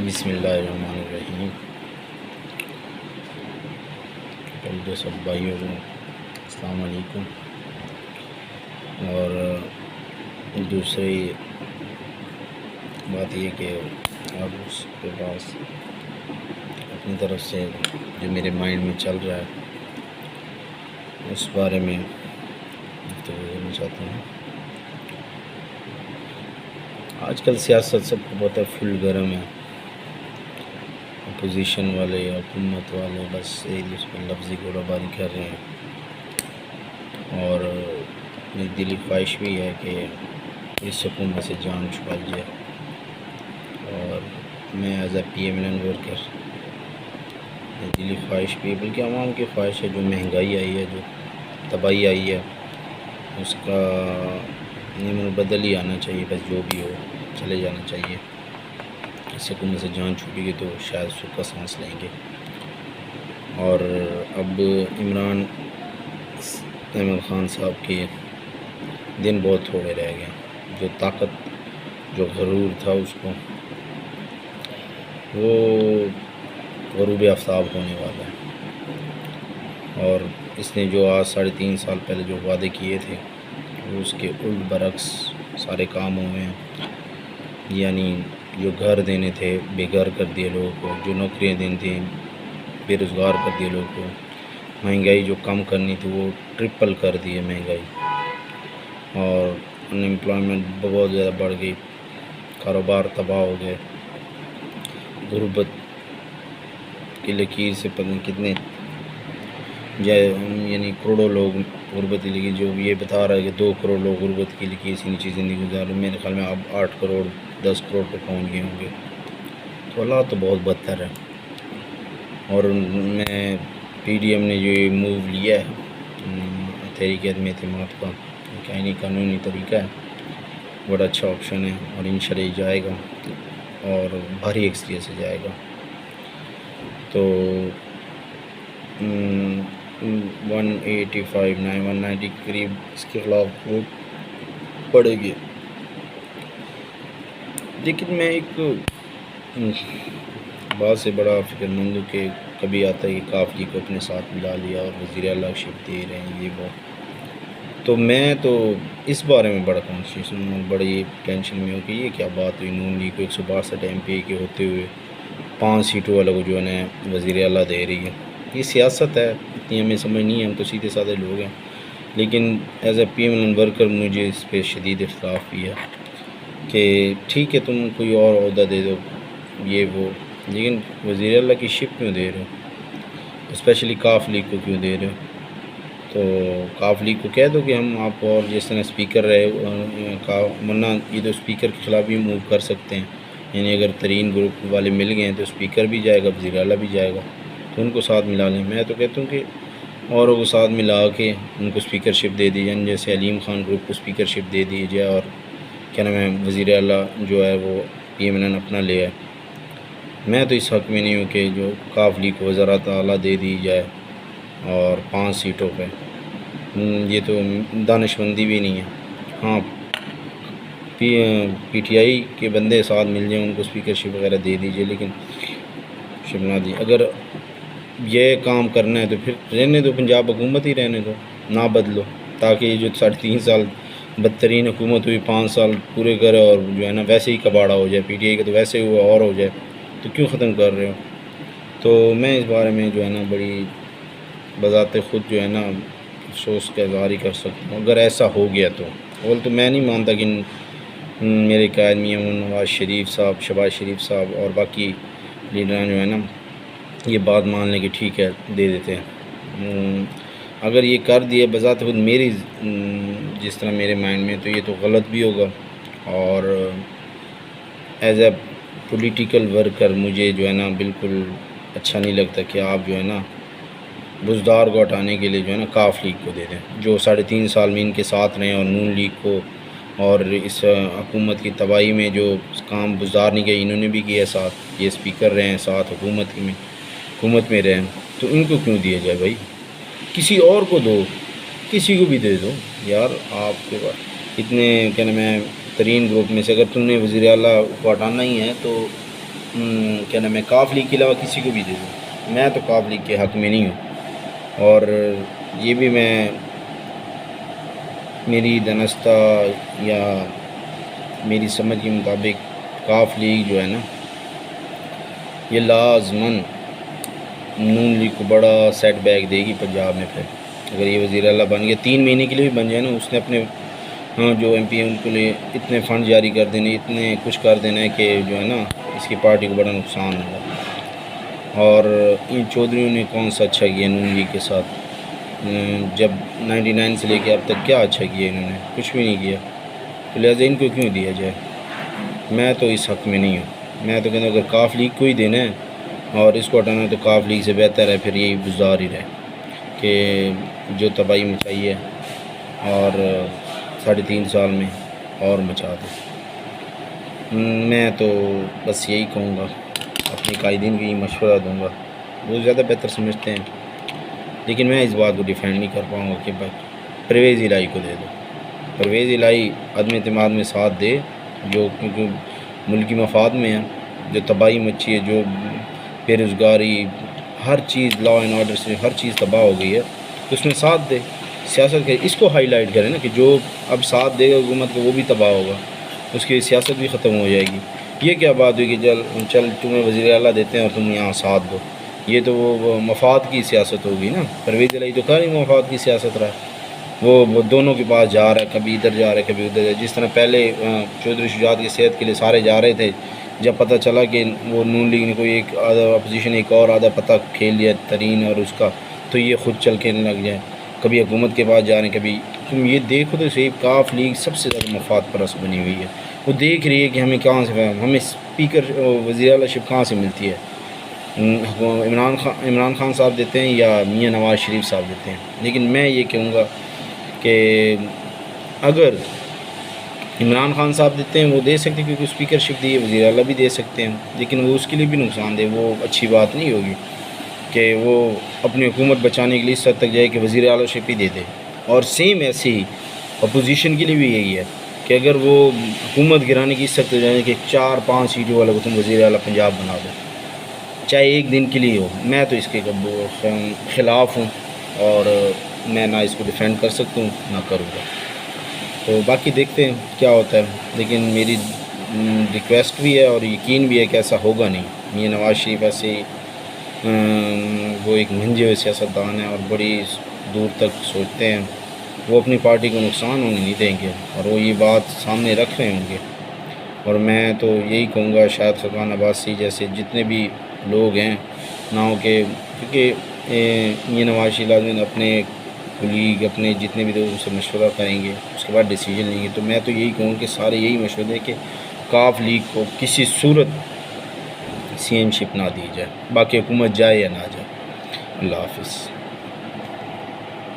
بسم اللہ الرحمن الرحیم۔ پہلے سب بھائیوں کو السلام علیکم، اور دوسری بات یہ کہ آپ اس کے پاس اپنی طرف سے جو میرے مائنڈ میں چل رہا ہے اس بارے میں گفتگو کرنا چاہتا ہوں۔ آج کل سیاست سب کو پتہ ہے فل گرم ہے، اپوزیشن والے یا حکومت والے بس اس پر لفظی گولا باری کر رہے ہیں، اور میری دلی خواہش بھی ہے کہ اس حکومت سے جان چھڑائی جائے، اور میں ایز اے PMLN ورکر میری دلی خواہش بھی ہے، بلکہ عوام کی خواہش ہے، جو مہنگائی آئی ہے، جو تباہی آئی ہے، اس کا نیم بدل ہی آنا چاہیے، بس جو بھی ہو چلے جانا چاہیے۔ اس حکومت سے جان چھوٹے گی تو شاید سکھ سانس لیں گے۔ اور اب عمران احمد خان صاحب کے دن بہت تھوڑے رہ گئے، جو طاقت جو غرور تھا اس کو وہ غروب آفتاب ہونے والا ہے، اور اس نے جو آج 3.5 سال پہلے جو وعدے کیے تھے وہ اس کے الٹ برعکس سارے کام ہوئے ہیں۔ یعنی جو گھر دینے تھے بے گھر کر دیے لوگوں کو، جو نوکریاں دینی تھیں بے روزگار کر دیے لوگوں کو، مہنگائی جو کم کرنی تھی وہ ٹرپل کر دی مہنگائی، اور ان امپلائمنٹ بہت زیادہ بڑھ گئی، کاروبار تباہ ہو گئے، غربت کی لکیر سے پتہ نہیں کتنے یعنی کروڑوں لوگ غربت کی لکیر، جو یہ بتا رہا ہے کہ 2 کروڑ لوگ غربت کی لکیر سے نیچے زندگی گزار رہے ہیں، میرے خیال میں اب 8 کروڑ 10 کروڑ پہ پہنچ گئے ہوں گے، تو حالات تو بہت بدتر ہے۔ اور میں PDM نے جو یہ موو لیا ہے تحریک عدم اعتماد کا، ایک آئینی قانونی طریقہ ہے، بڑا اچھا آپشن ہے، اور انشاءاللہ یہ جائے گا اور بھاری اکثریت سے جائے گا، تو 190 کے قریب اس کے خلاف ووٹ پڑے گی۔ لیکن میں ایک بات سے بڑا فکر مند ہوں کہ کبھی آتا ہے کہ کافلی کو اپنے ساتھ ملا لیا اور وزیر اعلیٰ شپ دے رہے ہیں یہ وہ، تو میں تو اس بارے میں بڑا کانسیشن ہوں، بڑی ٹینشن میں ہوں کہ یہ کیا بات ہوئی، نون لیگ کو 162 MP کے ہوتے ہوئے 5 سیٹوں والے کو جو ہے نا وزیر اعلیٰ دے رہی ہے۔ یہ سیاست ہے، اتنی ہمیں سمجھ نہیں ہے، ہم تو سیدھے سادھے لوگ ہیں، لیکن ایز اے PMLN ورکر مجھے اس پہ شدید اختلاف بھی ہے کہ ٹھیک ہے تم کوئی اور عہدہ دے دو یہ وہ، لیکن وزیر اعلیٰ کی شپ کیوں دے رہے ہو، اسپیشلی کاف لیگ کو کیوں دے رہے ہو؟ تو کاف لیگ کو کہہ دو کہ ہم آپ کو، اور جس طرح اسپیکر رہے ورنہ یہ تو اسپیکر کے خلاف بھی موو کر سکتے ہیں، یعنی اگر ترین گروپ والے مل گئے ہیں تو اسپیکر بھی جائے گا وزیر اعلیٰ بھی جائے گا، تو ان کو ساتھ ملا لیں۔ میں تو کہتا ہوں کہ اوروں کو ساتھ ملا کے ان کو اسپیکر شپ دے دی جائے، جیسے علیم خان گروپ کو اسپیکر شپ دے دی جائے، اور کیا نام ہے وزیر اعلیٰ جو ہے وہ PMLN اپنا لے آئے۔ میں تو اس حق میں نہیں ہوں کہ جو کاف لیگ کو وزارت اعلیٰ دے دی جائے اور 5 سیٹوں پہ، یہ تو دانشمندی بھی نہیں ہے۔ ہاں PTI کے بندے ساتھ مل جائیں، ان کو اسپیکر شپ وغیرہ دے دیجیے، لیکن شپ نہ دی۔ اگر یہ کام کرنا ہے تو پھر رہنے دو، پنجاب حکومت ہی رہنے دو، نہ بدلو، تاکہ یہ جو 3.5 سال بدترین حکومت ہوئی 5 سال پورے کرے، اور جو ہے نا ویسے ہی کباڑا ہو جائے، PTI کا تو ویسے ہوا اور ہو جائے، تو کیوں ختم کر رہے ہو؟ تو میں اس بارے میں جو ہے نا بڑی بذات خود جو ہے نا افسوس کا اظہار ہی کر سکتا ہوں، اگر ایسا ہو گیا تو۔ اول تو میں نہیں مانتا کہ میرے قائد میاں نواز شریف صاحب، شہباز شریف صاحب اور باقی لیڈران جو ہے نا یہ بات مان لیں کہ ٹھیک ہے دے دیتے ہیں، اگر یہ کر دیا بذات خود میری جس طرح میرے مائنڈ میں، تو یہ تو غلط بھی ہوگا، اور ایز اے پولیٹیکل ورکر مجھے جو ہے نا بالکل اچھا نہیں لگتا کہ آپ جو ہے نا بزدار کو ہٹانے کے لیے جو ہے نا کاف لیگ کو دے دیں، جو 3.5 سال میں ان کے ساتھ رہے، اور نون لیگ کو اور اس حکومت کی تباہی میں جو کام بزدار نہیں کیا انہوں نے بھی کیا ساتھ، یہ اسپیکر رہے ہیں ساتھ حکومت میں رہے ہیں، تو ان کو کیوں دیا جائے بھائی؟ کسی اور کو دو، کسی کو بھی دے دو یار، آپ کے پاس اتنے کیا نام ہے ترین گروپ میں سے اگر تم نے وزیر اعلیٰ کو ہٹانا ہی ہے تو کیا نام ہے کاف لیگ کے علاوہ کسی کو بھی دے دوں، میں تو کاف لیگ کے حق میں نہیں ہوں، اور یہ بھی میں میری دانستہ یا میری سمجھ کے مطابق کاف لیگ جو ہے نا یہ لازماً نون لیگ کو بڑا سیٹ بیک دے گی پنجاب میں۔ پھر اگر یہ وزیر اعلیٰ بن گیا 3 مہینے کے لیے بھی بن جائے نا، اس نے اپنے جو ایم پی ہیں ان کے لیے اتنے فنڈ جاری کر دینے، اتنے کچھ کر دینا ہے کہ جو ہے نا اس کی پارٹی کو بڑا نقصان ہوگا۔ اور ان چودھریوں نے کون سا اچھا کیا نون لیگ کے ساتھ؟ جب 99 سے لے کے اب تک کیا اچھا کیا انہوں نے؟ کچھ بھی نہیں کیا، تو لہٰذا ان کو کیوں دیا جائے؟ میں تو اس حق میں نہیں ہوں، میں تو کہتا ہوں اگر کاف لیگ کو ہی دینا ہے اور اس کو ہٹانا ہے تو کاف لیگ سے بہتر ہے پھر یہی گزار ہی رہے کہ جو تباہی مچائی ہے اور 3.5 سال میں اور مچا دے۔ میں تو بس یہی کہوں گا، اپنے قائدین کو یہ مشورہ دوں گا، وہ زیادہ بہتر سمجھتے ہیں، لیکن میں اس بات کو ڈیفینڈ نہیں کر پاؤں گا کہ پرویز الہی کو دے دو۔ پرویز الہی عدم اعتماد میں ساتھ دے، جو کیونکہ ملکی مفاد میں ہے، جو تباہی مچی ہے، جو بے روزگاری، ہر چیز لا اینڈ آرڈر سے ہر چیز تباہ ہو گئی ہے، تو اس میں ساتھ دے، سیاست کرے، اس کو ہائی لائٹ کرے نا کہ جو اب ساتھ دے گا حکومت کو وہ بھی تباہ ہوگا، اس کی سیاست بھی ختم ہو جائے گی۔ یہ کیا بات ہوئی کہ چل تمہیں وزیر اعلیٰ دیتے ہیں اور تم یہاں ساتھ دو؟ یہ تو وہ مفاد کی سیاست ہوگی نا۔ پرویز الہی تو کہا نہیں مفاد کی سیاست رہا ہے، وہ دونوں کے پاس جا رہا ہے، کبھی ادھر جا رہا ہے کبھی ادھر جا رہا ہے۔ جس طرح پہلے چودھری شجاعت کی صحت کے لیے سارے جا رہے تھے، جب پتہ چلا کہ وہ نون لیگ نے کوئی ایک آدھا اپوزیشن ایک اور آدھا پتہ کھیل لیا ترین اور اس کا، تو یہ خود چل کے لگ جائے، کبھی حکومت کے پاس جا رہے ہیں، کبھی تم یہ دیکھو تو صحیح کاف لیگ سب سے زیادہ مفاد پرست بنی ہوئی ہے۔ وہ دیکھ رہی ہے کہ ہمیں کہاں سے ہمیں اسپیکر وزیر اعلیٰ شپ کہاں سے ملتی ہے، عمران خان صاحب دیتے ہیں یا میاں نواز شریف صاحب دیتے ہیں۔ لیکن میں یہ کہوں گا کہ اگر عمران خان صاحب دیتے ہیں وہ دے سکتے ہیں، کیونکہ اسپیکر شپ دی ہے، وزیر اعلیٰ بھی دے سکتے ہیں، لیکن وہ اس کے لیے بھی نقصان دہ، وہ اچھی بات نہیں ہوگی کہ وہ اپنی حکومت بچانے کے لیے اس حد تک جائے کہ وزیر اعلیٰ شپ ہی دے دے۔ اور سیم ایسے ہی اپوزیشن کے لیے بھی یہی ہے کہ اگر وہ حکومت گرانے کی اس حد تک جائے کہ 4-5 سیٹوں والا کو تم وزیر اعلیٰ پنجاب بنا دو، چاہے ایک دن کے لیے ہو، میں تو اس کے خلاف ہوں، اور میں نہ اس کو ڈیفینڈ کر سکتا ہوں نہ کروں گا۔ تو باقی دیکھتے ہیں کیا ہوتا ہے، لیکن میری ریکویسٹ بھی ہے اور یقین بھی ہے کہ ایسا ہوگا نہیں۔ میاں نواز شریف ایسے وہ ایک منجھے ہوئے سیاستدان ہیں اور بڑی دور تک سوچتے ہیں، وہ اپنی پارٹی کو نقصان ہونے نہیں دیں گے، اور وہ یہ بات سامنے رکھ رہے ہوں گے۔ اور میں تو یہی کہوں گا شاید خاقان عباسی جیسے جتنے بھی لوگ ہیں نہ ہو کہ، کیونکہ میاں نواز شریف لازم اپنے کولیگ اپنے جتنے بھی لوگ ان سے مشورہ کریں گے، اس کے بعد ڈیسیجن لیں گے۔ تو میں تو یہی کہوں کہ سارے یہی مشورہ دیں کہ کاف لیگ کو کسی صورت سی ایم شپ نہ دی جائے، باقی حکومت جائے یا نہ جائے۔ اللہ حافظ۔